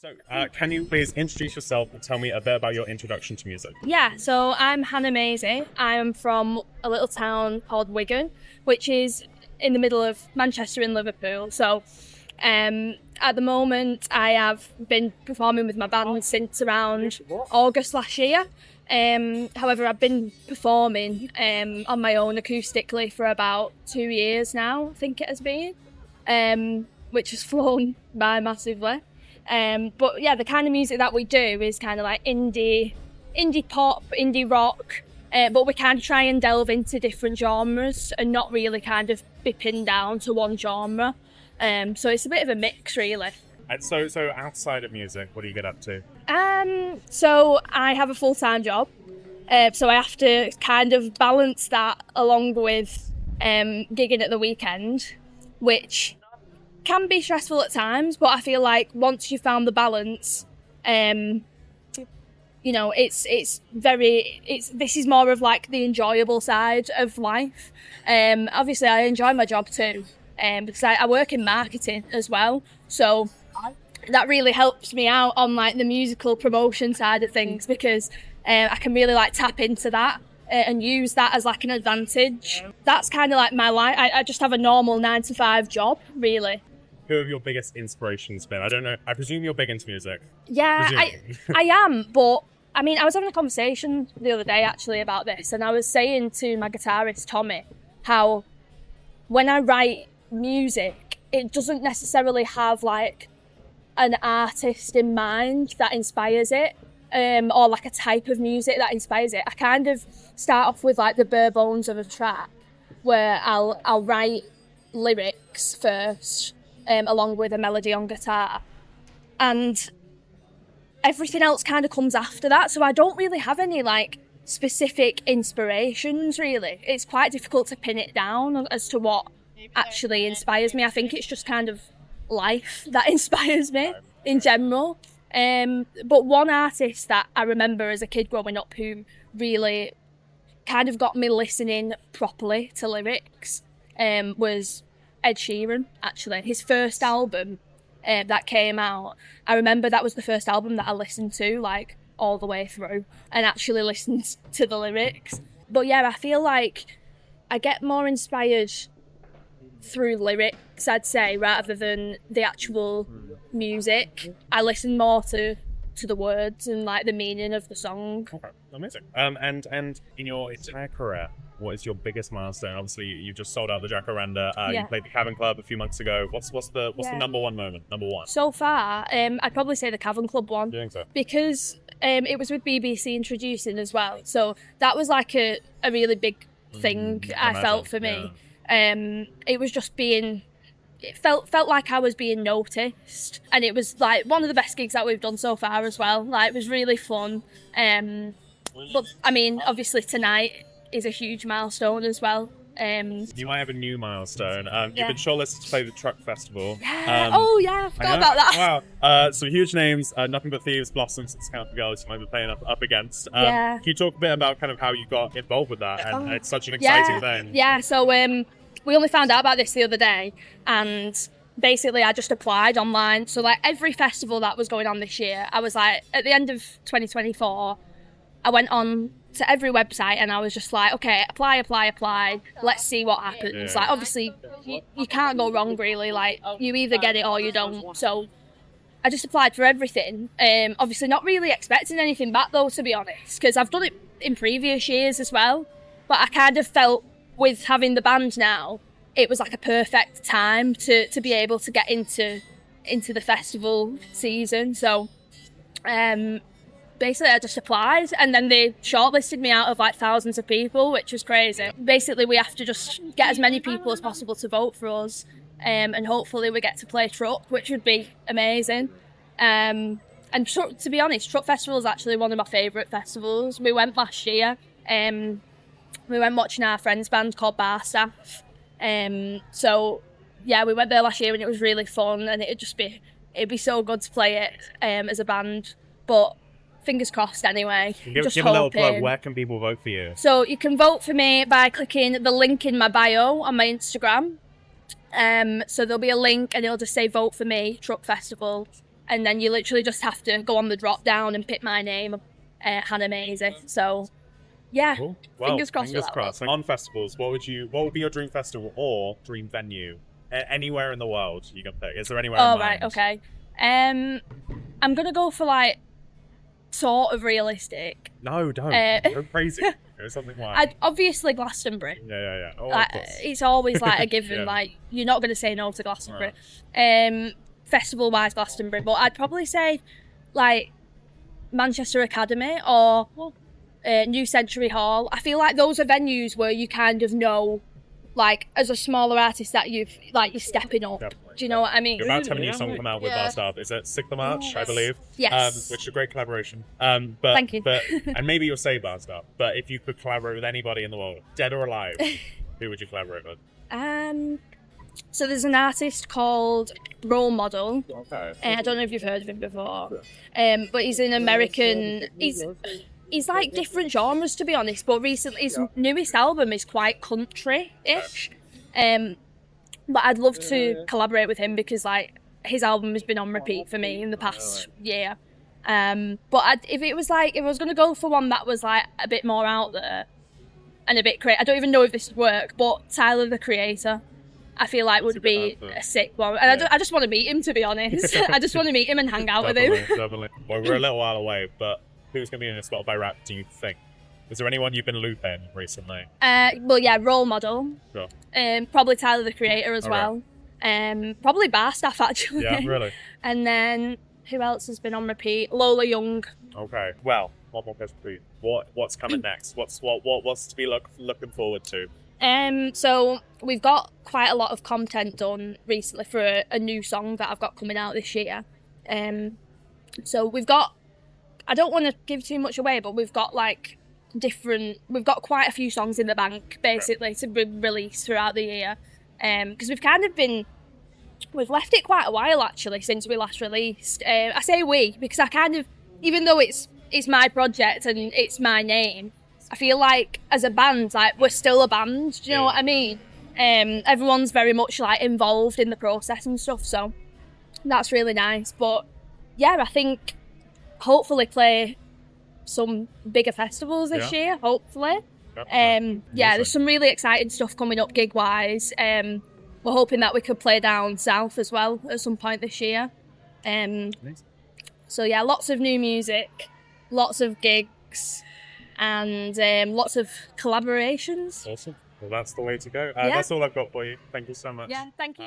So, can you please introduce yourself and tell me a bit about your introduction to music? Yeah, so I'm Hannah Mazey. I'm from a little town called Wigan, which is in the middle of Manchester and Liverpool. So at the moment, I have been performing with my band since around August last year. However, I've been performing on my own acoustically for about 2 years now, I think it has been, which has flown by massively. But yeah, the kind of music that we do is kind of like indie pop, indie rock, but we kind of try and delve into different genres and not really kind of be pinned down to one genre. So it's a bit of a mix, really. And so outside of music, what do you get up to? So I have a full-time job, so I have to kind of balance that along with gigging at the weekend, which can be stressful at times, but I feel like once you've found the balance, this is more of like the enjoyable side of life. Obviously I enjoy my job too, because I work in marketing as well, so that really helps me out on like the musical promotion side of things, because I can really like tap into that and use that as like an advantage. That's kind of like my life. I just have a normal 9-to-5 job, really. Who have your biggest inspirations been? I don't know. I presume you're big into music. Yeah, I am, but I mean, I was having a conversation the other day actually about this, and I was saying to my guitarist Tommy how when I write music, it doesn't necessarily have like an artist in mind that inspires it, or like a type of music that inspires it. I kind of start off with like the bare bones of a track, where I'll write lyrics first, along with a melody on guitar, and everything else kind of comes after that. So I don't really have any like specific inspirations, really. It's quite difficult to pin it down as to what actually inspires me. I think it's just kind of life that inspires me in general. But one artist that I remember as a kid growing up who really kind of got me listening properly to lyrics was Ed Sheeran, actually. His first album that came out, I remember that was the first album that I listened to like all the way through and actually listened to the lyrics. But yeah, I feel like I get more inspired through lyrics, I'd say, rather than the actual music. I listen more to the words and like the meaning of the song. Okay, amazing. And in your entire career, what is your biggest milestone? Obviously, you just sold out the Jacaranda. Yeah. You played the Cavern Club a few months ago. What's the number one moment? Number one. So far, I'd probably say the Cavern Club one. Do you think so? Because it was with BBC introducing as well. So that was like a really big thing, I felt, for me. Yeah. It was just it felt like I was being noticed, and it was like one of the best gigs that we've done so far as well. Like, it was really fun. But I mean, obviously tonight is a huge milestone as well. You might have a new milestone. You've been shortlisted to play the Truck Festival. Yeah. I forgot about that. Wow. Some huge names, Nothing But Thieves, Blossoms, and Scout for Girls you might be playing up against. Can you talk a bit about kind of how you got involved with that? And it's such an exciting thing. Yeah, so we only found out about this the other day, and basically I just applied online. So like every festival that was going on this year, I was like, at the end of 2024, I went on to every website and I was just like, okay, apply, let's see what happens. Like, obviously you can't go wrong, really. Like, you either get it or you don't. So I just applied for everything. Obviously not really expecting anything back though, to be honest, because I've done it in previous years as well. But I kind of felt with having the band now, it was like a perfect time to be able to get into the festival season. So basically I just applied, and then they shortlisted me out of like thousands of people, which was crazy. Basically we have to just get as many people as possible to vote for us, and hopefully we get to play Truck, which would be amazing. And to be honest, Truck Festival is actually one of my favourite festivals. We went last year. We went watching our friend's band called Bar Staff. So yeah, we went there last year and it was really fun, and it'd be so good to play it as a band. But fingers crossed anyway. Give a little plug. Where can people vote for you? So you can vote for me by clicking the link in my bio on my Instagram. So there'll be a link and it'll just say vote for me, Truck Festival. and then you literally just have to go on the drop down and pick my name, Hannah Mazey. So yeah, cool. Well, fingers crossed. Fingers crossed. On festivals, what would be your dream festival or dream venue? Anywhere in the world you can pick. Is there anywhere? Oh right, okay. I'm gonna go for like sort of realistic. No, don't. Go crazy. Go something like. Obviously Glastonbury. Yeah. Oh, like, it's always like a given. Like you're not gonna say no to Glastonbury. Right. Festival wise, Glastonbury, but I'd probably say like Manchester Academy or New Century Hall. I feel like those are venues where you kind of know, like as a smaller artist, that you're stepping up. Definitely. Do you know what I mean? You're about to have a new song come out with our staff. Is it 6th of March, I believe? Yes. Which is a great collaboration. Thank you. And maybe you'll say bar staff, but if you could collaborate with anybody in the world, dead or alive, who would you collaborate with? So there's an artist called Role Model. Okay. I don't know if you've heard of him before. But he's an American. He's like different genres, to be honest. But recently, his newest album is quite country-ish. But I'd love to collaborate with him because like his album has been on repeat for me in the past year. But if I was going to go for one that was like a bit more out there and a bit crazy, I don't even know if this would work. But Tyler, the Creator, I feel like would be a sick one. And I just want to meet him, to be honest. I just want to meet him and hang out with him. Definitely. Well, we're a little while away, but who's going to be in a Spotify Wrapped, do you think? Is there anyone you've been looping recently? Well, yeah, Role Model. Sure. Probably Tyler, the Creator as well. Probably Bar Staff, actually. Yeah, really? And then, who else has been on repeat? Lola Young. Okay. Well, one more question for you. What's coming next? What's to be looking forward to? So we've got quite a lot of content done recently for a new song that I've got coming out this year. So we've got, I don't want to give too much away, but we've got we've got quite a few songs in the bank basically to be released throughout the year. Because we've left it quite a while actually since we last released. I say we because even though it's my project and it's my name, I feel like as a band, like we're still a band. Do you know what I mean? Everyone's very much like involved in the process and stuff, so that's really nice. But yeah, I think hopefully play some bigger festivals this year. Hopefully, there's some really exciting stuff coming up gig wise. We're hoping that we could play down south as well at some point this year. So yeah, lots of new music, lots of gigs. And lots of collaborations. Awesome. Well, that's the way to go. That's all I've got for you. Thank you so much. Yeah, thank you.